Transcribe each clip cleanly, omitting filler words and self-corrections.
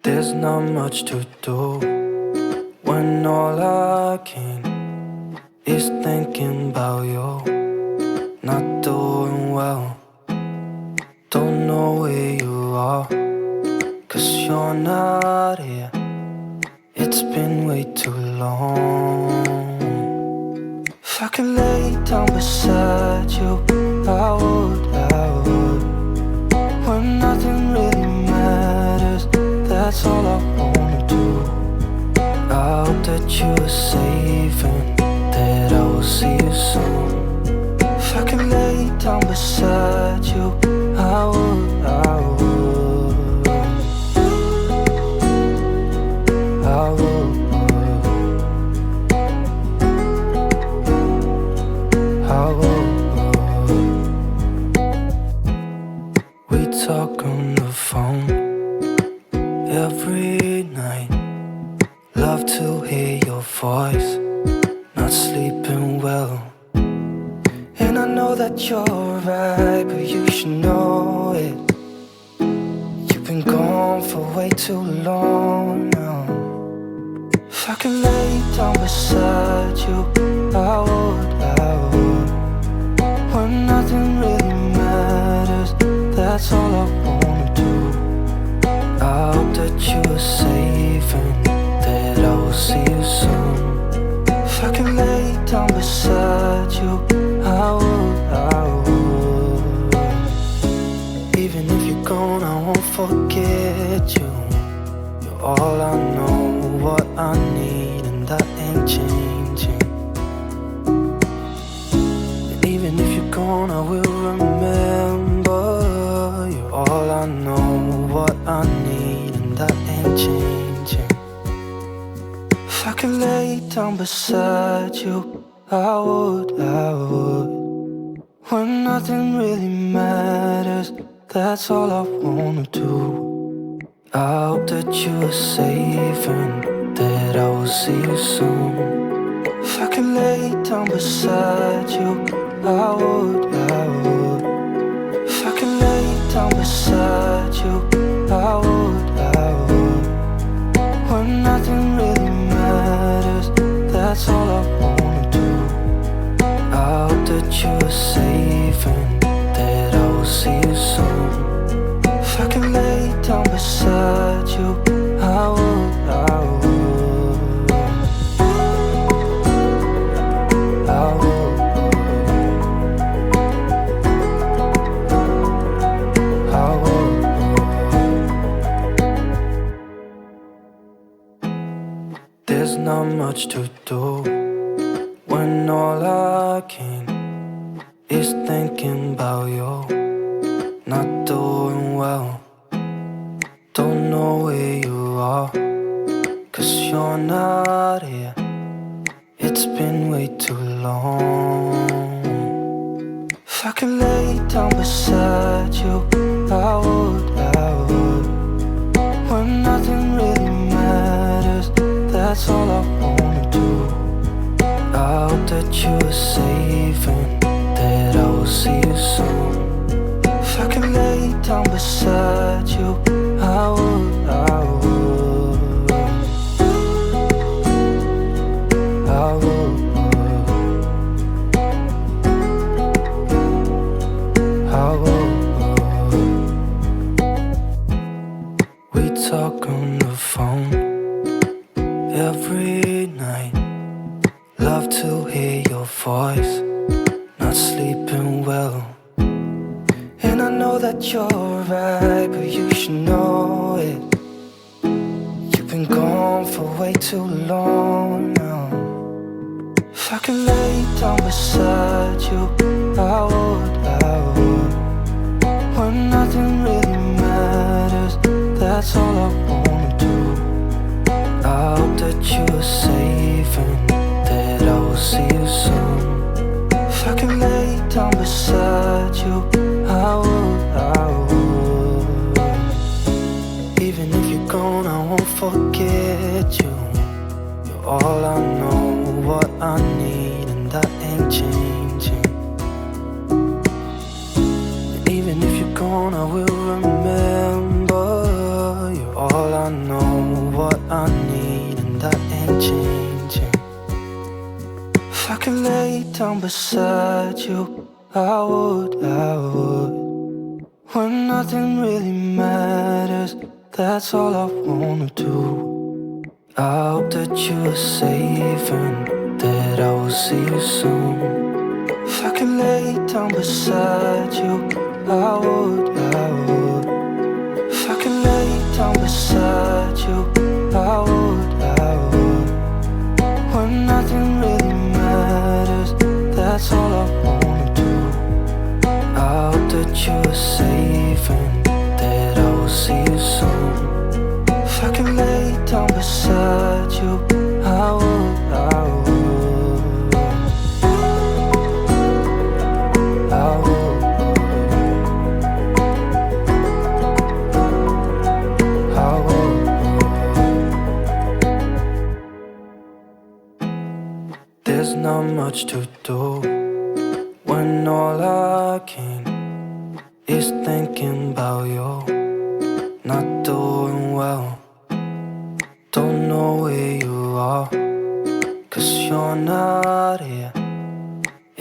There's not much to do when all I can is thinking about you. Not doing well, don't know where you are, 'cause you're not here. It's been way too long. If I could lay down beside you, I would. When nothing really matters, that's all I wanna do. I hope that you are safe and that I will see you soon. If I could lay down beside you, I would. I would. We talk on the phone every night. Love to hear your voice. Not sleeping well, and I know that you're right, but you should know it. You've been gone for way too long now. If I could lay down beside you, I would. When nothing really matters, that's all I wanna do. I hope that you are safe and that I will see you soon. If I could lay down beside you, I would. Even if you're gone, I won't forget you. You're all I know, what I need, and that ain't changing. And even if you're gone, I will remember. You're all I know, what I need, and that ain't changing. If I could lay down beside you, I would. When nothing really matters, that's all I wanna do. I hope that you are safe and that I will see you soon. If I could lay down beside you, I would. If I could lay down beside you, I would. When nothing really matters, that's all I wanna do. I hope that you are safe and that I will see you soon. If I could lay down beside you, I would. I would. There's not much to do when all I can is thinking about you. Not doing well, don't know where you are, 'cause you're not here. It's been way too long. If I could lay down beside you, I would. When nothing really matters, that's all I wanna do. I hope that you are safe and that I will see you soon. If I could lay down beside you, I would. I would. I would. I would. We talk on the phone every night. Love to hear your voice. Not sleeping well, and I know that you're right, but you should know it. You've been gone for way too long now. If I could lay down beside you, I would. When nothing really matters, that's all I wanna do. I hope that you are safe and that I will see you soon. If I could lay down beside you, I would. Even if you're gone, I won't forget you. You're all I know, what I need, and that ain't changing. And even if you're gone, I will remember. You're all I know. beside you, I would. When nothing really matters, that's all I wanna do. I hope that you are safe and that I will see you soon. If I could lay down beside you, I would. If I could lay down beside you, I would. When nothing really matters, that's all I wanna do. I hope that you are safe and that I will see you soon. If I could lay down beside you, I would. I would. There's not much to do when all I can is thinking about you. Not doing well, don't know where you are, 'cause you're not here.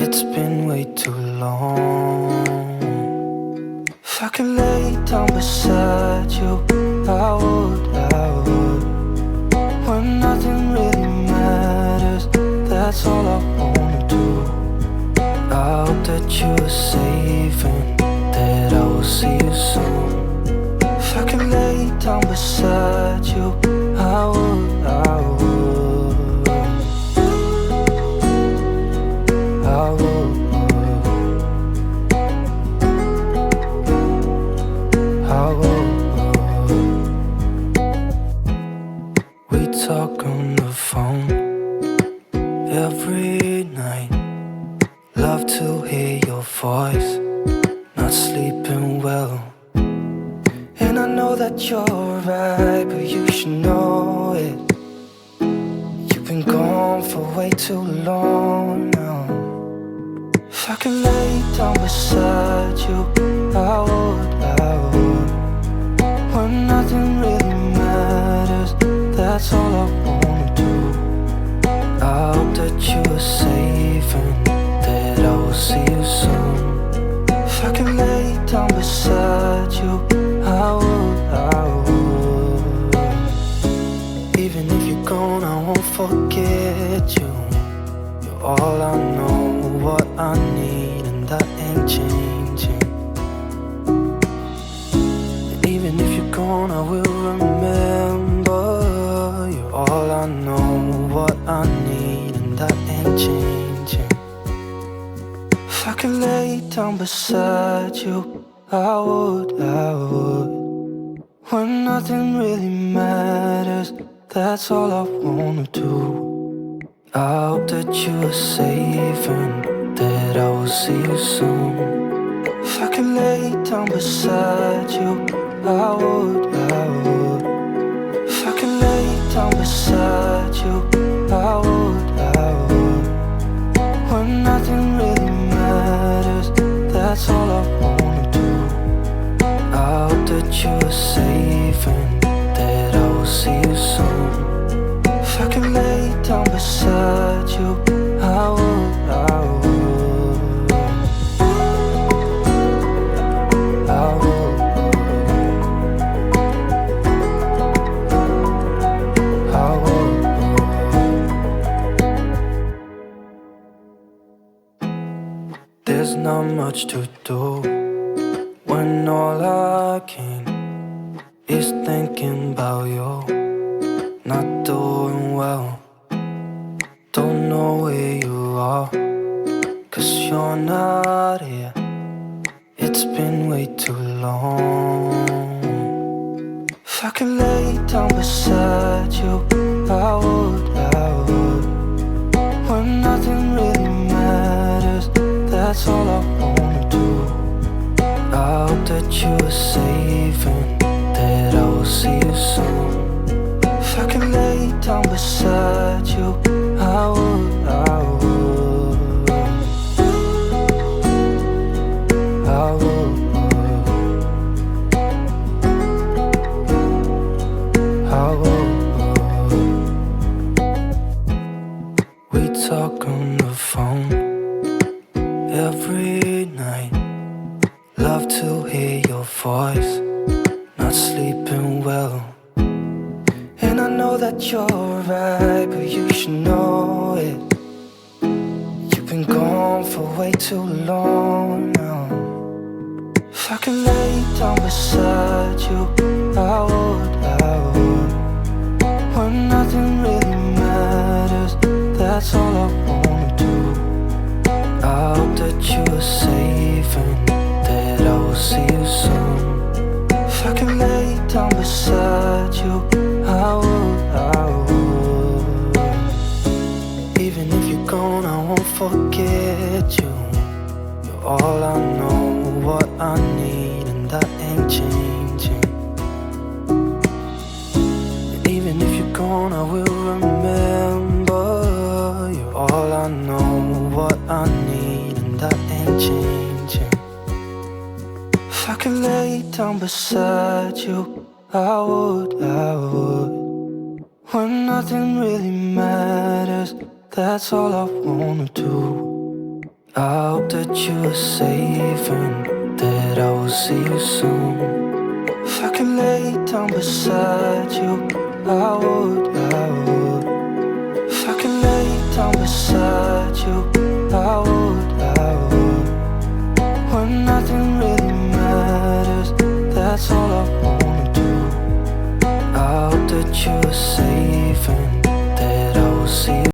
It's been way too long. If I could lay down beside you, I would. When nothing really matters, that's all I wanna do. I hope that you are safe and that I will see you soon. If I could lay down beside you, I would. I would. I would. I would. We talk on the phone every night. Love to hear your voice, not sleeping well. And I know that you're right, but you should know it. You've been gone for way too long now. If I could lay down beside you, I would. When nothing really matters, that's all I wanna do. I hope that you are safe and that I will see you soon. If I could lay down beside you, I would. I would. Even if you're gone, I won't forget you. You're all I know, what I need, and that ain't changing. And even if you're gone, I will remember. You're all I know, what I need, and that ain't changing. If I could lay down beside you, I would. I would. When nothing really matters, that's all I wanna do. I hope that you are safe and that I will see you soon. If I could lay down beside you, I would. I would. If I could lay down beside you, I would. I would. When nothing really matters, that's all I wanna do. I hope that you are safe and that I will see you soon. If I could lay down beside you, I would. I would. I would. I would. There's not much to do when all I can is thinking about you. Not doing well, don't know where you are, 'cause you're not here. It's been way too long. If I could lay down beside you, I would. I would. When nothing really matters, that's all I wanna do. I hope that you are safe and that I will see you soon. If I could lay down beside you, I would. I would. I would. I would. We talk on the phone doing well. And I know that you're right, but you should know it. You've been gone for way too long now. If I could lay down beside you, I would. When nothing really matters, that's all I wanna do. I hope that you are safe and that I will see you soon. If I could lay down beside you, I would. Even if you're gone, I won't forget you. You're all I know, what I need, and that ain't changing. And even if you're gone, I will remember. You're all I know, what I need, and that ain't changing. If I could lay down beside you, I would. When nothing really matters, that's all I wanna do. I hope that you are safe and that I will see you soon. If I could lay down beside you, I would. If I could lay down beside you, I would.